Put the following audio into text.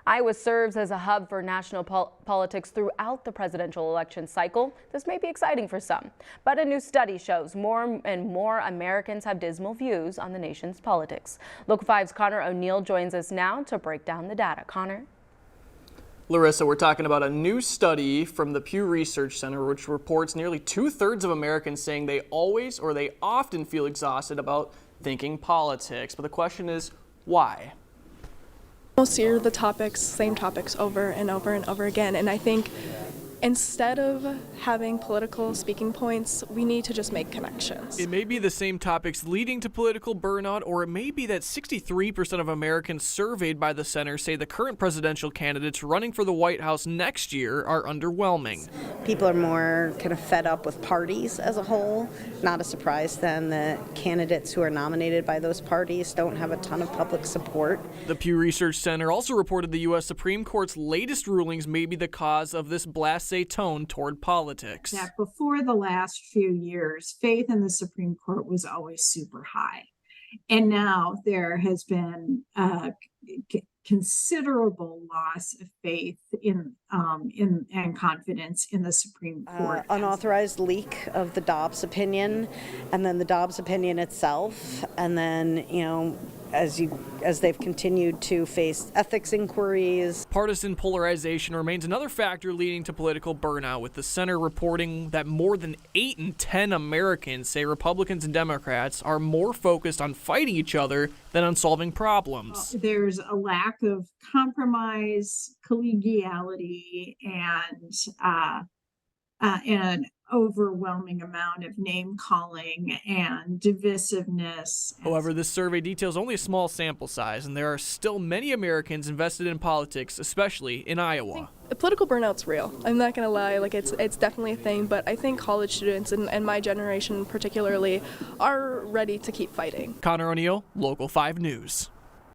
Iowa serves as a hub for national politics throughout the presidential election cycle. This may be exciting for some, but a new study shows more and more Americans have dismal views on the nation's politics. Local 5's Connor O'Neill joins us now to break down the data. Connor? Larissa, we're talking about a new study from the Pew Research Center, which reports nearly 2/3 of Americans saying they always or they often feel exhausted about thinking politics. But the question is, why? Most hear the same topics over and over and over again, and I think instead of having political speaking points, we need to just make connections. It may be the same topics leading to political burnout, or it may be that 63% of Americans surveyed by the center say the current presidential candidates running for the White House next year are underwhelming. People are more kind of fed up with parties as a whole. Not a surprise then that candidates who are nominated by those parties don't have a ton of public support. The Pew Research Center also reported the U.S. Supreme Court's latest rulings may be the cause of this blasé tone toward politics. That before the last few years, faith in the Supreme Court was always super high. And now there has been considerable loss of faith in and confidence in the Supreme Court. Unauthorized leak of the Dobbs opinion, and then the Dobbs opinion itself, and then, as they've continued to face ethics inquiries. Partisan polarization remains another factor leading to political burnout, with the center reporting that more than 8 in 10 Americans say Republicans and Democrats are more focused on fighting each other than on solving problems. There's a lack of compromise, collegiality, and an overwhelming amount of name calling and divisiveness. However, this survey details only a small sample size, and there are still many Americans invested in politics, especially in Iowa. Political burnout's real. I'm not going to lie, it's definitely a thing, but I think college students and my generation particularly are ready to keep fighting. Connor O'Neill, Local 5 News.